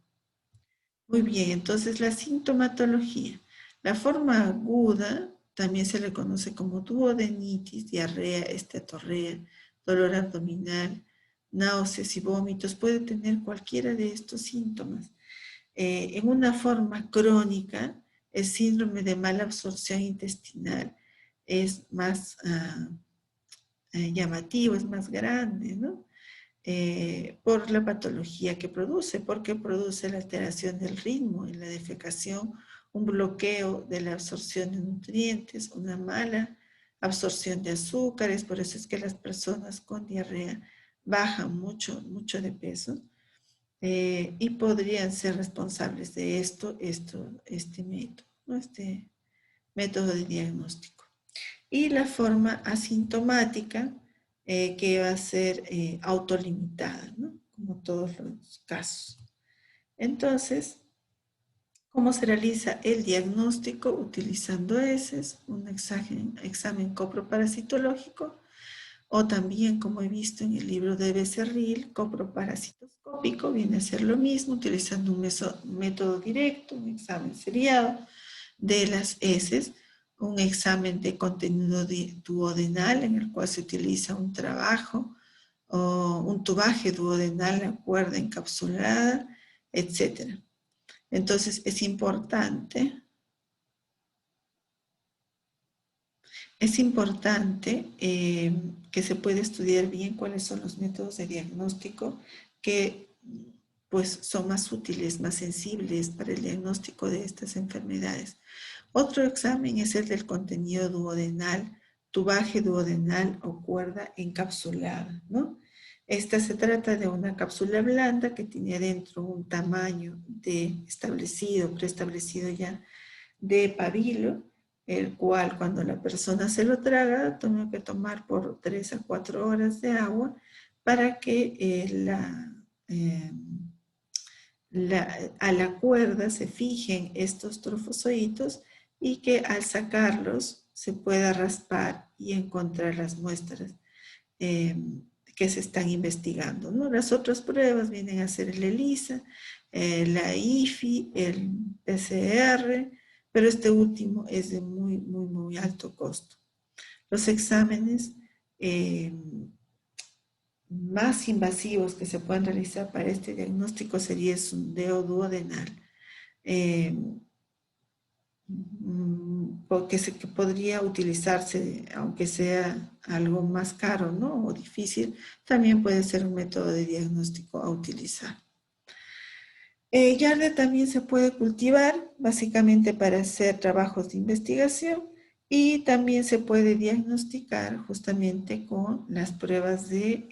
Muy bien, entonces la sintomatología. La forma aguda también se le conoce como duodenitis, diarrea, esteatorrea, dolor abdominal, náuseas y vómitos. Puede tener cualquiera de estos síntomas. En una forma crónica, el síndrome de mala absorción intestinal es más llamativo, es más grande, ¿no? Por la patología que produce, porque produce la alteración del ritmo en la defecación, un bloqueo de la absorción de nutrientes, una mala absorción de azúcares. Por eso es que las personas con diarrea bajan mucho, mucho de peso, y podrían ser responsables de este método, ¿no? Este método de diagnóstico. Y la forma asintomática, que va a ser autolimitada, ¿no? Como todos los casos. Entonces, ¿cómo se realiza el diagnóstico? Utilizando heces, un examen coproparasitológico, o también, como he visto en el libro de Becerril, coproparasitoscópico, viene a ser lo mismo, utilizando un método directo, un examen seriado de las heces, un examen de contenido duodenal en el cual se utiliza un trabajo o un tubaje duodenal, la cuerda encapsulada, etc. Entonces es importante que se pueda estudiar bien cuáles son los métodos de diagnóstico que pues son más útiles, más sensibles para el diagnóstico de estas enfermedades. Otro examen es el del contenido duodenal, tubaje duodenal o cuerda encapsulada, ¿no? Esta se trata de una cápsula blanda que tiene adentro un tamaño preestablecido ya, de pabilo, el cual cuando la persona se lo traga, tiene que tomar por 3 a 4 horas de agua para que a la cuerda se fijen estos trofozoitos y que al sacarlos se pueda raspar y encontrar las muestras eh, que se están investigando, ¿no? Las otras pruebas vienen a ser el ELISA, la IFI, el PCR, pero este último es de muy, muy, muy alto costo. Los exámenes más invasivos que se pueden realizar para este diagnóstico sería el sondeo duodenal, porque que podría utilizarse, aunque sea algo más caro, ¿no? O difícil, también puede ser un método de diagnóstico a utilizar. Yarde también se puede cultivar básicamente para hacer trabajos de investigación, y también se puede diagnosticar justamente con las pruebas de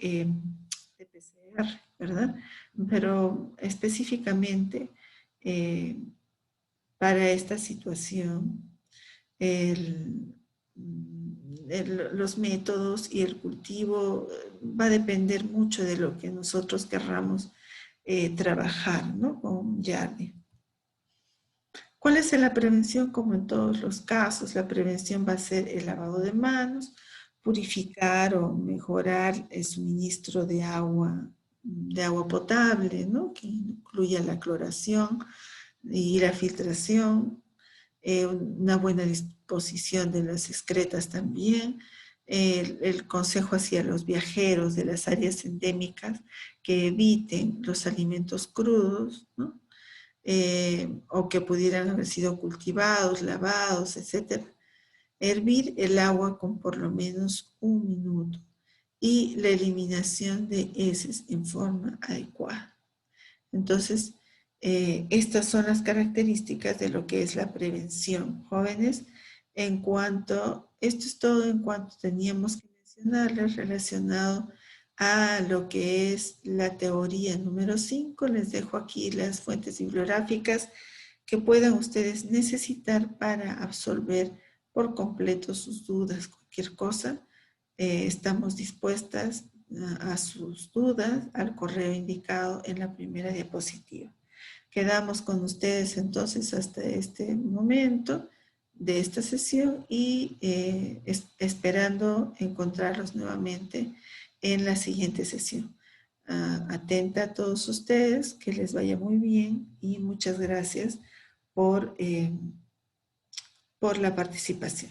PCR, ¿verdad? Pero específicamente para esta situación, los métodos y el cultivo va a depender mucho de lo que nosotros querramos trabajar, ¿no? Con Yardi. ¿Cuál es la prevención? Como en todos los casos, la prevención va a ser el lavado de manos, purificar o mejorar el suministro de agua potable, ¿no? Que incluya la cloración y la filtración, una buena disposición de las excretas también, el consejo hacia los viajeros de las áreas endémicas que eviten los alimentos crudos, ¿no? O que pudieran haber sido cultivados, lavados, etc. Hervir el agua con por lo menos 1 minuto y la eliminación de heces en forma adecuada. Entonces, estas son las características de lo que es la prevención, jóvenes. Esto es todo en cuanto teníamos que mencionarles relacionado a lo que es la teoría número 5. Les dejo aquí las fuentes bibliográficas que puedan ustedes necesitar para absolver por completo sus dudas, cualquier cosa. Estamos dispuestas a sus dudas al correo indicado en la primera diapositiva. Quedamos con ustedes entonces hasta este momento de esta sesión y esperando encontrarlos nuevamente en la siguiente sesión. Atenta a todos ustedes, que les vaya muy bien y muchas gracias por la participación.